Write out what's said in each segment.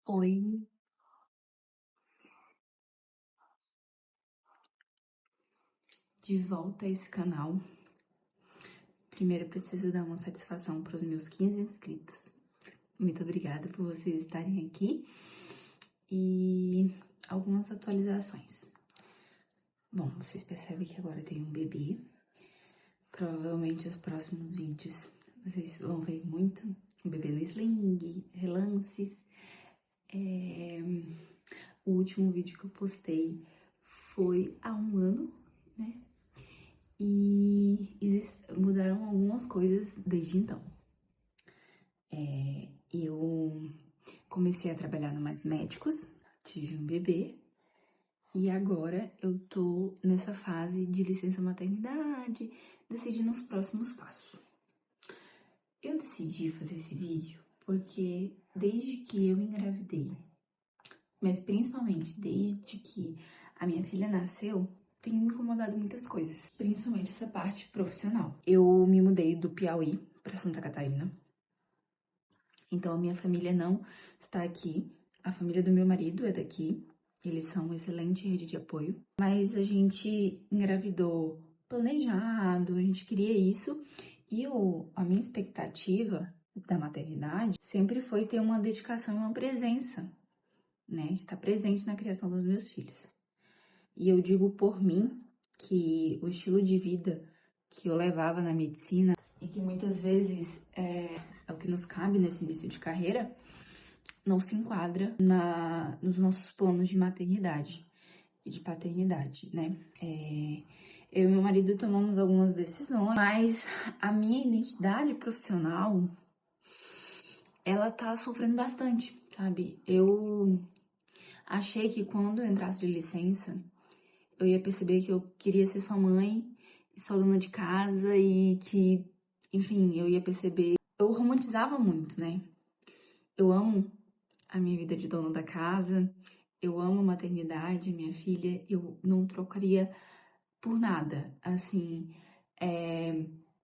Oi, de volta a esse canal. Primeiro, eu preciso dar uma satisfação para os meus 15 inscritos. Muito obrigada por vocês estarem aqui. E algumas atualizações. Bom, vocês percebem que agora eu tenho um bebê. Provavelmente os próximos vídeos vocês vão ver muito o bebê no sling, relances. O último vídeo que eu postei foi há um ano, né? E mudaram algumas coisas desde então. Eu comecei a trabalhar no Mais Médicos, tive um bebê e agora eu tô nessa fase de licença maternidade, decidindo os próximos passos. Eu decidi fazer esse vídeo porque desde que eu engravidei, mas principalmente desde que a minha filha nasceu, tem me incomodado muitas coisas, principalmente essa parte profissional. Eu me mudei do Piauí para Santa Catarina, então a minha família não está aqui, a família do meu marido é daqui, eles são uma excelente rede de apoio, mas a gente engravidou planejado, a gente queria isso, e a minha expectativa da maternidade sempre foi ter uma dedicação e uma presença, né, de estar presente na criação dos meus filhos. E eu digo por mim que o estilo de vida que eu levava na medicina e que muitas vezes é o que nos cabe nesse início de carreira, não se enquadra nos nossos planos de maternidade e de paternidade, né? Eu e meu marido tomamos algumas decisões, mas a minha identidade profissional, ela tá sofrendo bastante, sabe? Eu achei que quando eu entrasse de licença, eu ia perceber que eu queria ser sua mãe, sua dona de casa e que, enfim, eu ia perceber. Eu romantizava muito, né? Eu amo a minha vida de dona da casa, eu amo a maternidade, a minha filha, eu não trocaria por nada, assim,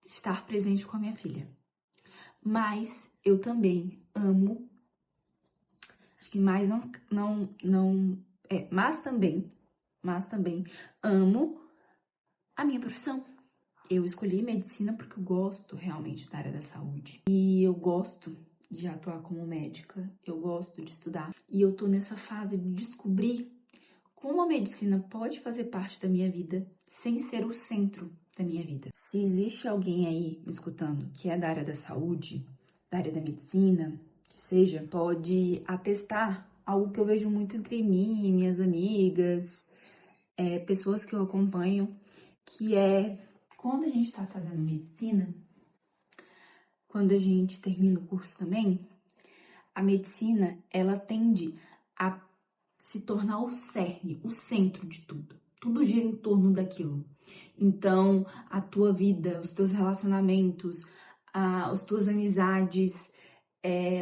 estar presente com a minha filha. Mas eu também amo, acho que mais mas também amo a minha profissão. Eu escolhi medicina porque eu gosto realmente da área da saúde. E eu gosto de atuar como médica, eu gosto de estudar. E eu tô nessa fase de descobrir como a medicina pode fazer parte da minha vida sem ser o centro da minha vida. Se existe alguém aí me escutando que é da área da saúde, da área da medicina, que seja, pode atestar algo que eu vejo muito entre mim e minhas amigas, pessoas que eu acompanho, que é quando a gente está fazendo medicina, quando a gente termina o curso também, a medicina, ela tende a se tornar o cerne, o centro de tudo. Tudo gira em torno daquilo. Então, a tua vida, os teus relacionamentos, as tuas amizades,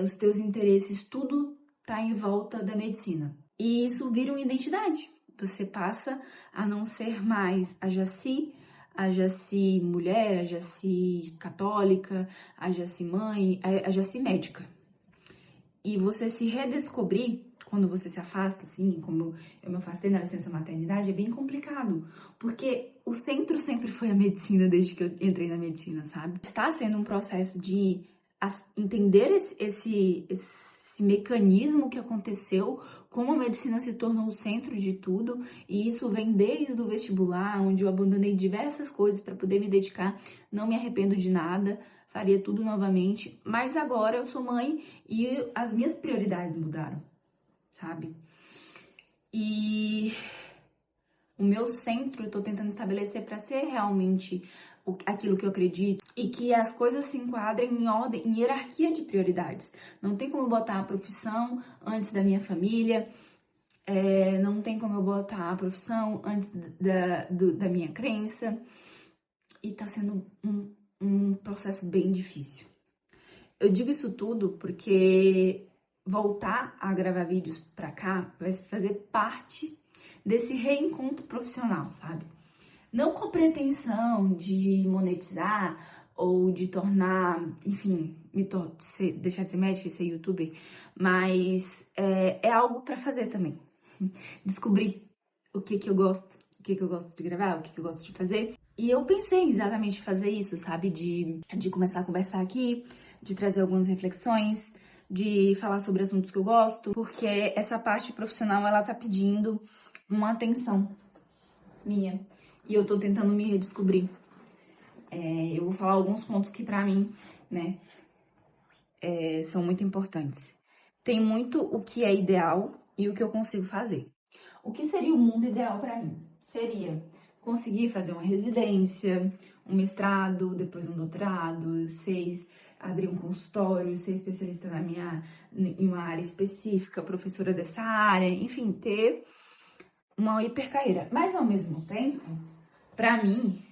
os teus interesses, tudo tá em volta da medicina. E isso vira uma identidade. Você passa a não ser mais a Jaci mulher, a Jaci católica, a Jaci mãe, a Jaci médica. E você se redescobrir quando você se afasta, assim, como eu me afastei na licença maternidade, é bem complicado. Porque o centro sempre foi a medicina desde que eu entrei na medicina, sabe? Está sendo um processo de entender esse mecanismo que aconteceu, como a medicina se tornou o centro de tudo, e isso vem desde o vestibular, onde eu abandonei diversas coisas para poder me dedicar, não me arrependo de nada, faria tudo novamente, mas agora eu sou mãe e as minhas prioridades mudaram, sabe? E o meu centro eu tô tentando estabelecer para ser realmente aquilo que eu acredito e que as coisas se enquadrem em ordem, em hierarquia de prioridades. Não tem como botar a profissão antes da minha família, não tem como eu botar a profissão antes da minha crença. E tá sendo um processo bem difícil. Eu digo isso tudo porque voltar a gravar vídeos pra cá vai fazer parte desse reencontro profissional, sabe? Não com a pretensão de monetizar ou de tornar, enfim, deixar de ser médica e ser youtuber, mas é algo pra fazer também. Descobrir o que eu gosto, o que eu gosto de gravar, o que eu gosto de fazer. E eu pensei exatamente em fazer isso, sabe? De começar a conversar aqui, de trazer algumas reflexões, de falar sobre assuntos que eu gosto, porque essa parte profissional, ela tá pedindo uma atenção minha. E eu tô tentando me redescobrir. Eu vou falar alguns pontos que pra mim, né, são muito importantes. Tem muito o que é ideal e o que eu consigo fazer. O que seria o mundo ideal pra mim? Seria conseguir fazer uma residência, um mestrado, depois um doutorado, abrir um consultório, ser especialista em uma área específica, professora dessa área, enfim, ter uma hipercarreira. Mas ao mesmo tempo, pra mim,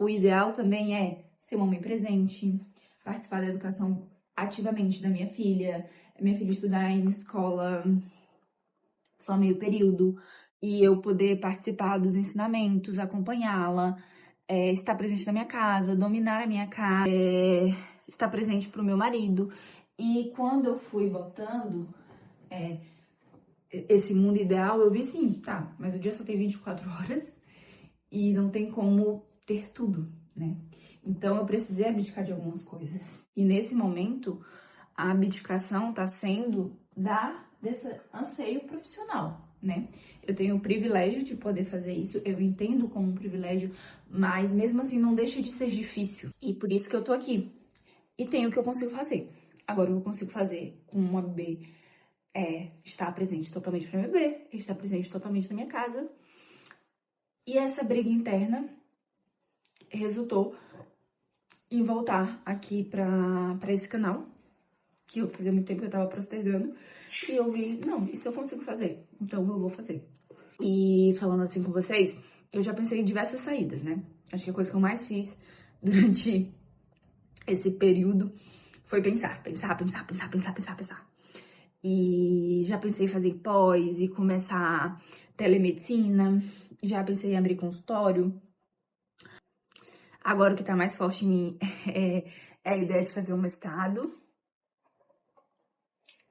o ideal também é ser uma mãe presente, participar da educação ativamente da minha filha estudar em escola só meio período, e eu poder participar dos ensinamentos, acompanhá-la, estar presente na minha casa, dominar a minha casa, estar presente pro meu marido. E quando eu fui botando esse mundo ideal, eu vi assim, tá, mas o dia só tem 24 horas e não tem como ter tudo, né? Então eu precisei abdicar de algumas coisas. E nesse momento, a abdicação tá sendo desse anseio profissional, né? Eu tenho o privilégio de poder fazer isso, eu entendo como um privilégio, mas mesmo assim não deixa de ser difícil. E por isso que eu tô aqui. E tenho o que eu consigo fazer. Agora, o que eu consigo fazer com uma bebê é estar presente totalmente pra minha bebê, estar presente totalmente na minha casa. E essa briga interna resultou em voltar aqui pra esse canal, que eu fazia muito tempo que eu tava postergando, e eu vi, não, isso eu consigo fazer, então eu vou fazer. E falando assim com vocês, eu já pensei em diversas saídas, né? Acho que a coisa que eu mais fiz durante esse período foi pensar. E já pensei em fazer pós e começar telemedicina, já pensei em abrir consultório. Agora o que tá mais forte em mim é a ideia de fazer um mestrado.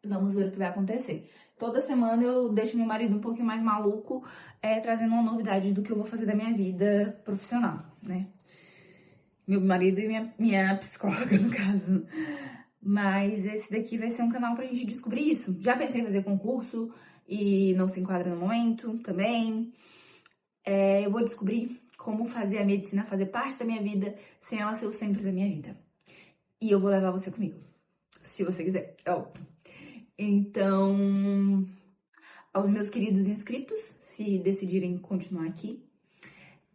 Vamos ver o que vai acontecer. Toda semana eu deixo meu marido um pouquinho mais maluco, trazendo uma novidade do que eu vou fazer da minha vida profissional, né? Meu marido e minha psicóloga, no caso. Mas esse daqui vai ser um canal pra gente descobrir isso. Já pensei em fazer concurso e não se enquadra no momento também. Eu vou descobrir como fazer a medicina fazer parte da minha vida sem ela ser o centro da minha vida. E eu vou levar você comigo, se você quiser. Então, aos meus queridos inscritos, se decidirem continuar aqui,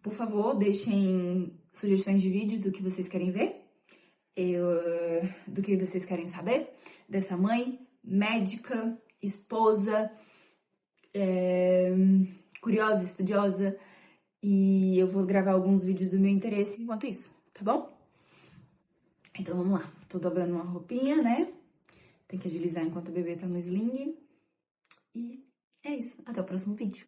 por favor, deixem sugestões de vídeos do que vocês querem ver, do que vocês querem saber dessa mãe, médica, esposa, curiosa, estudiosa, e eu vou gravar alguns vídeos do meu interesse enquanto isso, tá bom? Então vamos lá, tô dobrando uma roupinha, né? Tem que agilizar enquanto o bebê tá no sling. E é isso, até o próximo vídeo.